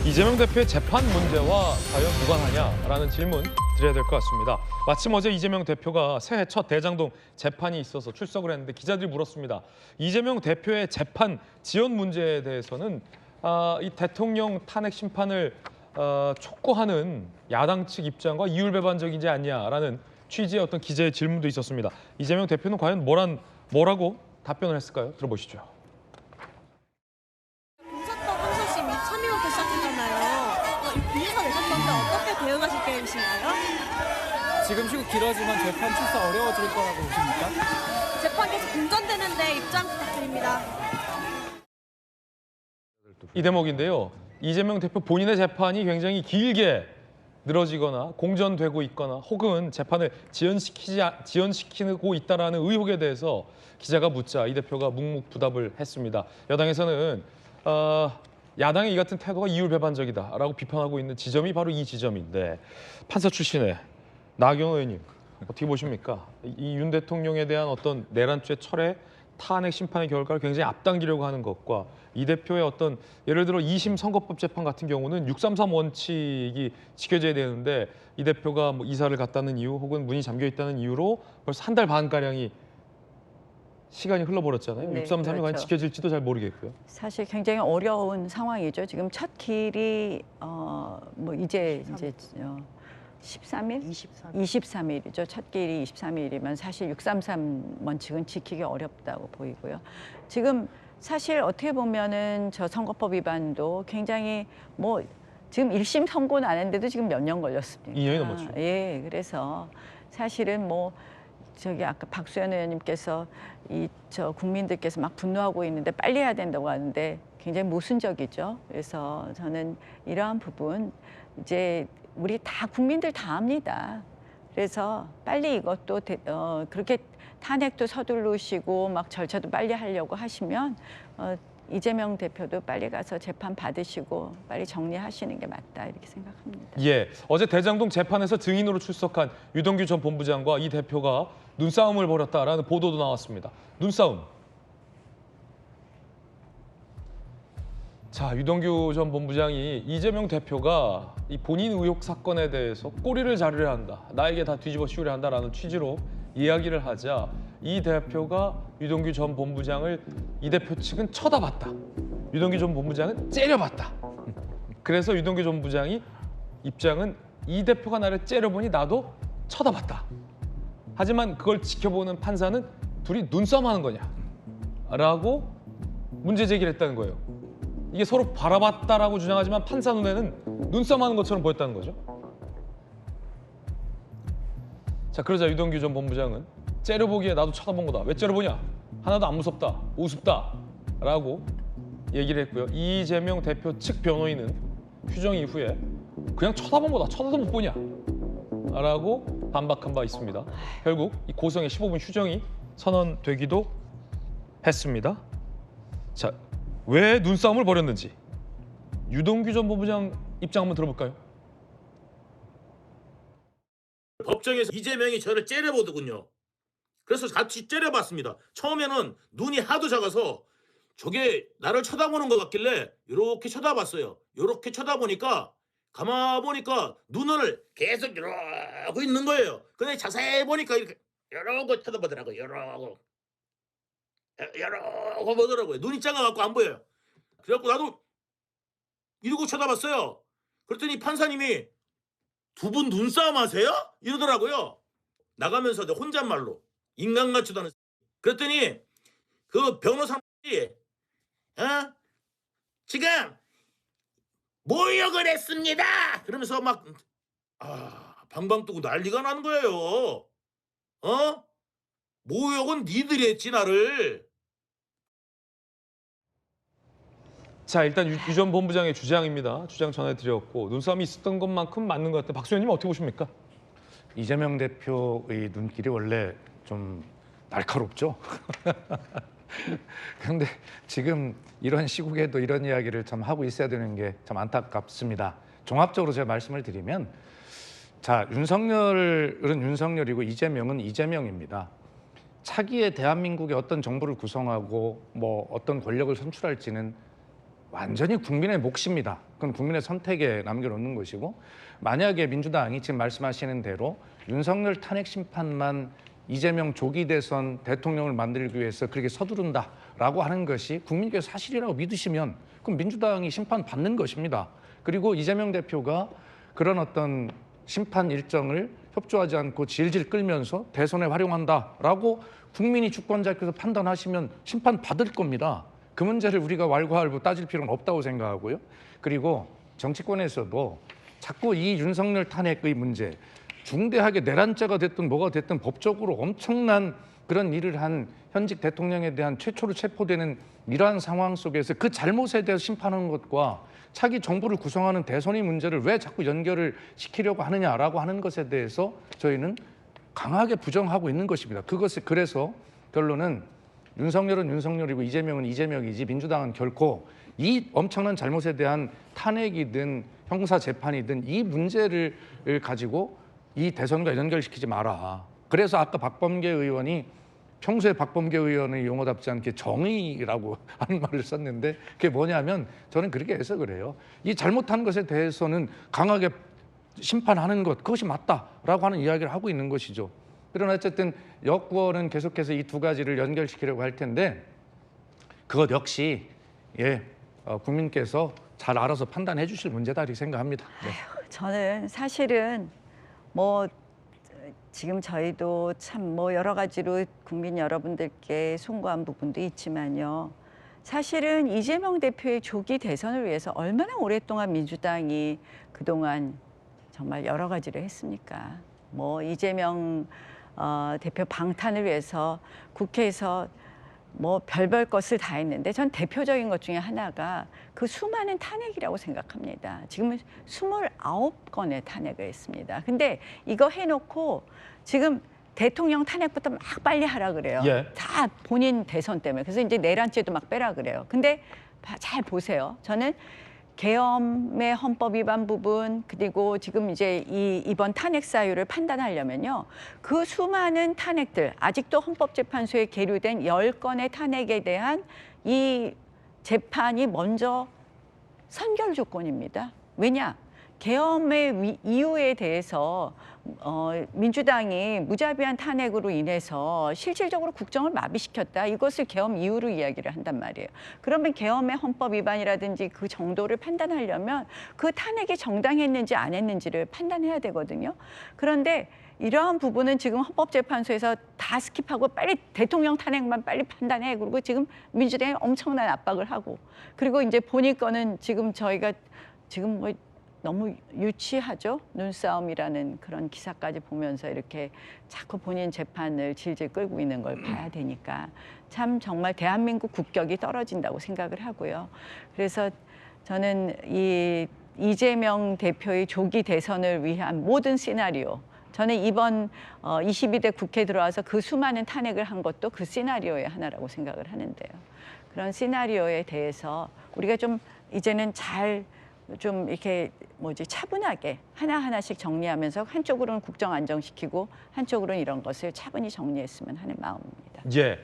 이재명 대표의 재판 문제와 과연 무관하냐라는 질문 드려야 될 것 같습니다. 마침 어제 이재명 대표가 새해 첫 대장동 재판이 있어서 출석을 했는데 기자들이 물었습니다. 이재명 대표의 재판 지연 문제에 대해서는 이 대통령 탄핵 심판을 촉구하는 야당 측 입장과 이율배반적이지 않냐라는 취지의 어떤 기자의 질문도 있었습니다. 이재명 대표는 과연 뭐라고 답변을 했을까요? 들어보시죠. 공사법 항소심이 참여부터 시작했잖아요. 이 비해서 내셨던데 어떻게 대응하실 계획이신가요? 지금 시국 길어지면 재판 출석 어려워질 거라고 보십니까? 재판 계속 공전되는데 입장 부탁드립니다. 이 대목인데요. 이재명 대표 본인의 재판이 굉장히 길게 늘어지거나 공전되고 있거나 혹은 재판을 지연시키고 있다라는 의혹에 대해서 기자가 묻자 이 대표가 묵묵부답을 했습니다. 여당에서는 야당의 이 같은 태도가 이율배반적이다라고 비판하고 있는 지점이 바로 이 지점인데 판사 출신의 나경원 의원님 어떻게 보십니까? 이 윤 대통령에 대한 어떤 내란죄 철회 탄핵 심판의 결과를 굉장히 앞당기려고 하는 것과 이 대표의 어떤 예를 들어 2심 선거법 재판 같은 경우는 633 원칙이 지켜져야 되는데 이 대표가 뭐 이사를 갔다는 이유 혹은 문이 잠겨 있다는 이유로 벌써 한 달 반가량이 시간이 흘러버렸잖아요. 네, 633이 과연 그렇죠. 지켜질지도 잘 모르겠고요. 사실 굉장히 어려운 상황이죠. 지금 첫 길이 뭐 이제 13일? 23일이죠. 첫 길이 23일이면 사실 633 원칙은 지키기 어렵다고 보이고요. 지금 사실 어떻게 보면은 저 선거법 위반도 굉장히 뭐 지금 1심 선고 나는데도 지금 몇 년 걸렸습니다. 2년이 넘었죠. 예, 그래서 사실은 뭐 저기 아까 박수현 의원님께서 저 국민들께서 막 분노하고 있는데 빨리 해야 된다고 하는데 굉장히 모순적이죠. 그래서 저는 이러한 부분 이제 우리 다 국민들 다 압니다. 그래서 빨리 이것도 그렇게 탄핵도 서두르시고 막 절차도 빨리 하려고 하시면 이재명 대표도 빨리 가서 재판 받으시고 빨리 정리하시는 게 맞다 이렇게 생각합니다. 예, 어제 대장동 재판에서 증인으로 출석한 유동규 전 본부장과 이 대표가 눈싸움을 벌였다라는 보도도 나왔습니다. 눈싸움. 자, 유동규 전 본부장이 이재명 대표가 이 본인 의혹 사건에 대해서 꼬리를 자르려 한다. 나에게 다 뒤집어 씌우려 한다라는 취지로 이야기를 하자 이 대표가 유동규 전 본부장을 이 대표 측은 쳐다봤다. 유동규 전 본부장은 째려봤다. 그래서 유동규 전 본부장이 입장은 이 대표가 나를 째려보니 나도 쳐다봤다. 하지만 그걸 지켜보는 판사는 둘이 눈싸움하는 거냐? 라고 문제 제기를 했다는 거예요. 이게 서로 바라봤다라고 주장하지만 판사 눈에는 눈싸움하는 것처럼 보였다는 거죠. 자, 그러자 유동규 전 본부장은 째려보기에 나도 쳐다본 거다. 왜 째려보냐? 하나도 안 무섭다. 우습다. 라고 얘기를 했고요. 이재명 대표 측 변호인은 휴정 이후에 그냥 쳐다본 거다. 쳐다도 못 보냐? 라고 반박한 바 있습니다. 결국 이 고성의 15분 휴정이 선언되기도 했습니다. 자, 왜 눈싸움을 벌였는지 유동규 전 본부장 입장 한번 들어볼까요? 법정에서 이재명이 저를 째려보더군요. 그래서 같이 째려봤습니다. 처음에는 눈이 하도 작아서 저게 나를 쳐다보는 것 같길래 이렇게 쳐다봤어요. 이렇게 쳐다보니까 가만 보니까 눈을 계속 이러고 있는 거예요. 근데 자세히 보니까 이렇게 이러고 쳐다보더라고요. 이러고 보더라고요. 눈이 작아갖고 안 보여요. 그래갖고 나도 이러고 쳐다봤어요. 그랬더니 판사님이 두 분 눈싸움 하세요? 이러더라고요. 나가면서 내 혼잣말로 인간 같지도 않은. 그랬더니 그 변호사님이 지금 모욕을 했습니다. 그러면서 막 방방 뜨고 난리가 나는 거예요. 모욕은 니들이 했지 나를. 자, 일단 유 전 본부장의 주장입니다. 주장 전해드렸고 눈싸움이 있었던 것만큼 맞는 것 같아요. 박수현님 어떻게 보십니까? 이재명 대표의 눈길이 원래 좀 날카롭죠. 그런데 지금 이런 시국에도 이런 이야기를 참 하고 있어야 되는 게 참 안타깝습니다. 종합적으로 제가 말씀을 드리면 자, 윤석열은 윤석열이고 이재명은 이재명입니다. 차기에 대한민국의 어떤 정부를 구성하고 뭐 어떤 권력을 선출할지는 완전히 국민의 몫입니다. 그건 국민의 선택에 남겨놓는 것이고, 만약에 민주당이 지금 말씀하시는 대로 윤석열 탄핵 심판만 이재명 조기 대선 대통령을 만들기 위해서 그렇게 서두른다라고 하는 것이 국민께서 사실이라고 믿으시면 그럼 민주당이 심판받는 것입니다. 그리고 이재명 대표가 그런 어떤 심판 일정을 협조하지 않고 질질 끌면서 대선에 활용한다라고 국민이 주권자께서 판단하시면 심판받을 겁니다. 그 문제를 우리가 왈가왈부 따질 필요는 없다고 생각하고요. 그리고 정치권에서도 자꾸 이 윤석열 탄핵의 문제, 중대하게 내란죄가 됐든 뭐가 됐든 법적으로 엄청난 그런 일을 한 현직 대통령에 대한 최초로 체포되는 이러한 상황 속에서 그 잘못에 대해서 심판하는 것과 차기 정부를 구성하는 대선의 문제를 왜 자꾸 연결을 시키려고 하느냐라고 하는 것에 대해서 저희는 강하게 부정하고 있는 것입니다. 그래서 결론은 윤석열은 윤석열이고 이재명은 이재명이지 민주당은 결코 이 엄청난 잘못에 대한 탄핵이든 형사 재판이든 이 문제를 가지고 이 대선과 연결시키지 마라. 그래서 아까 박범계 의원이 평소에 박범계 의원의 용어답지 않게 정의라고 하는 말을 썼는데 그게 뭐냐면 저는 그렇게 해서 그래요. 이 잘못한 것에 대해서는 강하게 심판하는 것, 그것이 맞다라고 하는 이야기를 하고 있는 것이죠. 그러나 어쨌든 여권은 계속해서 이 두 가지를 연결시키려고 할 텐데 그것 역시 국민께서 잘 알아서 판단해 주실 문제다 이렇게 생각합니다. 네. 저는 사실은 뭐 지금 저희도 참 뭐 여러 가지로 국민 여러분들께 송구한 부분도 있지만요. 사실은 이재명 대표의 조기 대선을 위해서 얼마나 오랫동안 민주당이 그동안 정말 여러 가지를 했습니까? 뭐 이재명 대표 방탄을 위해서 국회에서 뭐 별별 것을 다 했는데 전 대표적인 것 중에 하나가 그 수많은 탄핵이라고 생각합니다. 지금은 29건의 탄핵을 했습니다. 근데 이거 해놓고 지금 대통령 탄핵부터 막 빨리 하라 그래요. 예. 다 본인 대선 때문에. 그래서 이제 내란죄도 막 빼라 그래요. 근데 잘 보세요. 저는 계엄의 헌법 위반 부분 그리고 지금 이제 이번 탄핵 사유를 판단하려면요. 그 수많은 탄핵들 아직도 헌법재판소에 계류된 10건의 탄핵에 대한 이 재판이 먼저 선결 조건입니다. 왜냐? 계엄의 이유에 대해서 민주당이 무자비한 탄핵으로 인해서 실질적으로 국정을 마비시켰다. 이것을 계엄 이유로 이야기를 한단 말이에요. 그러면 계엄의 헌법 위반이라든지 그 정도를 판단하려면 그 탄핵이 정당했는지 안 했는지를 판단해야 되거든요. 그런데 이러한 부분은 지금 헌법재판소에서 다 스킵하고 빨리 대통령 탄핵만 빨리 판단해. 그리고 지금 민주당이 엄청난 압박을 하고 그리고 이제 본인 거는 지금 저희가 지금 뭐 너무 유치하죠. 눈싸움이라는 그런 기사까지 보면서 이렇게 자꾸 본인 재판을 질질 끌고 있는 걸 봐야 되니까 참 정말 대한민국 국격이 떨어진다고 생각을 하고요. 그래서 저는 이 이재명 대표의 조기 대선을 위한 모든 시나리오 저는 이번 22대 국회 들어와서 그 수많은 탄핵을 한 것도 그 시나리오의 하나라고 생각을 하는데요. 그런 시나리오에 대해서 우리가 좀 이제는 좀 이렇게 차분하게 하나하나씩 정리하면서 한쪽으로는 국정 안정시키고 한쪽으로는 이런 것을 차분히 정리했으면 하는 마음입니다. 예.